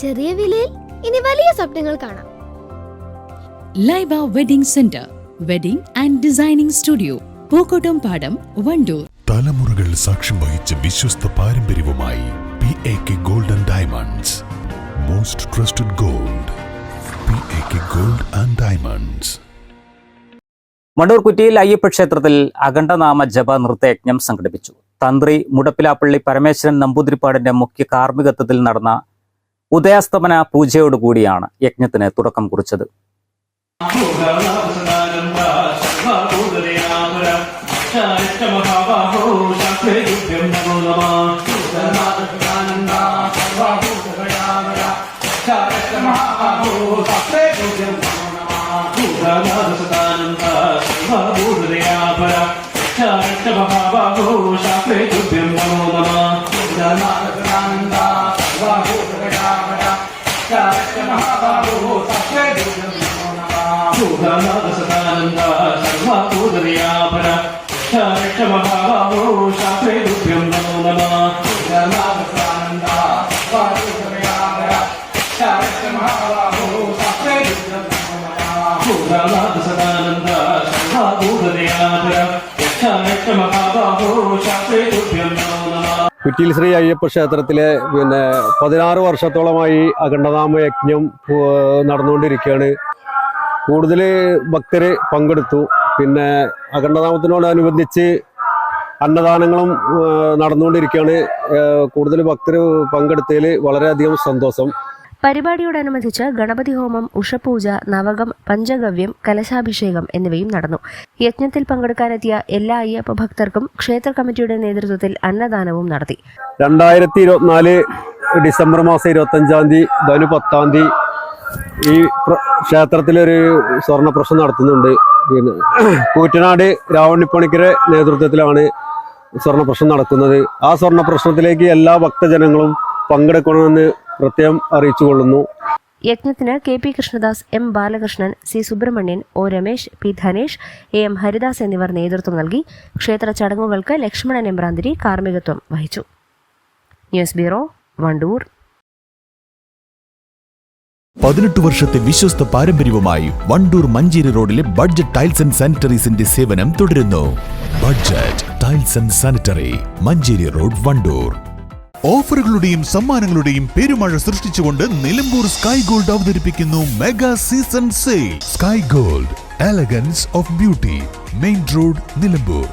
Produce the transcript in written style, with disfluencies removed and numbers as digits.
ചെറിയ വിലയിൽ ഇനി വലിയ സ്വപ്നങ്ങൾ കാണാം. Laiba wedding centre, wedding and designing studio, Pookottam പാടം, വണ്ടൂർ. തലമുറകൾ സാക്ഷ്യം വഹിച്ച വിശ്വസ്ത പാരമ്പര്യവുമായി PAK Gold and Diamonds. Most trusted gold. PAK Gold and Diamonds. Wandoor കുറ്റിയിൽ അയ്യപ്പ ക്ഷേത്രത്തിൽ അഖണ്ഡനാമ ജപ നൃത്തയജ്ഞം സംഘടിപ്പിച്ചു. തന്ത്രി മുടപ്പിലാപ്പള്ളി പരമേശ്വരൻ നമ്പൂതിരിപ്പാടിന്റെ മുഖ്യ കാർമ്മികത്വത്തിൽ നടന്ന ഉദയാസ്തമന പൂജയോടുകൂടിയാണ് യജ്ഞത്തിന് തുടക്കം കുറിച്ചത്. കുറ്റിയിൽ ശ്രീ അയ്യപ്പ ക്ഷേത്രത്തിലെ 16 വർഷത്തോളമായി അഖണ്ഡനാമ യജ്ഞം നടന്നുകൊണ്ടിരിക്കുകയാണ്. കൂടുതൽ ഭക്തര് പങ്കെടുത്തു. പിന്നെ അഖണ്ഡനാമത്തിനോടനുബന്ധിച്ച് അന്നദാനങ്ങളും നടന്നുകൊണ്ടിരിക്കുകയാണ്. കൂടുതൽ ഭക്തർ പങ്കെടുത്തതിൽ വളരെയധികം സന്തോഷം. പരിപാടിയോടനുബന്ധിച്ച് ഗണപതി ഹോമം, ഉഷപൂജ, നവകം, പഞ്ചഗവ്യം, കലശാഭിഷേകം എന്നിവയും നടന്നു. യജ്ഞത്തിൽ പങ്കെടുക്കാനെത്തിയ എല്ലാ അയ്യപ്പ ഭക്തർക്കും ക്ഷേത്ര കമ്മിറ്റിയുടെ നേതൃത്വത്തിൽ അന്നദാനവും നടത്തി. 2024 ഡിസംബർ മാസം 25-ാം തീയതി ധനു 10-ാം തീയതി ഈ ക്ഷേത്രത്തിലൊരു സ്വർണ്ണ പ്രശ്നം നടത്തുന്നുണ്ട്. പിന്നെ കൂറ്റനാട് രാവണിപ്പണിക്കരുടെ നേതൃത്വത്തിലാണ് സ്വർണ്ണ പ്രശ്നം നടക്കുന്നത്. ആ സ്വർണ്ണ പ്രശ്നത്തിലേക്ക് എല്ലാ ഭക്തജനങ്ങളും പങ്കെടുക്കണമെന്ന് പ്രത്യേകം അറിയിച്ചുകൊള്ളുന്നു. യജ്ഞത്തിന് KP Krishnadas, M Balakrishnan, C Subramanian, O Ramesh, P Dhanesh, AM Haridas എന്നിവർ നേതൃത്വം നൽകി. ക്ഷേത്ര ചടങ്ങുകൾക്ക് ലക്ഷ്മണൻ എമ്പ്രാന്തിരി കാർമ്മികത്വം വഹിച്ചു. News bureau, Wandoor. 18 വർഷത്തെ വിശ്വസ്ത പാരമ്പര്യവുമായി വണ്ടൂർ മഞ്ചേരി റോഡിലെ ബഡ്ജറ്റ് ടൈൽസ് ആൻഡ് സാനിറ്ററീസിന്റെ സേവനം തുടരുന്നു. Budget tiles and sanitary, Manjeri road, Wandoor. ഓഫറുകളുടെയും സമ്മാനങ്ങളുടെയും പെരുമഴ സൃഷ്ടിച്ചുകൊണ്ട് നിലമ്പൂർ സ്കൈ ഗോൾഡ് അവതരിപ്പിക്കുന്നു mega season sale. Sky gold, elegance of beauty, main road, Nilambur.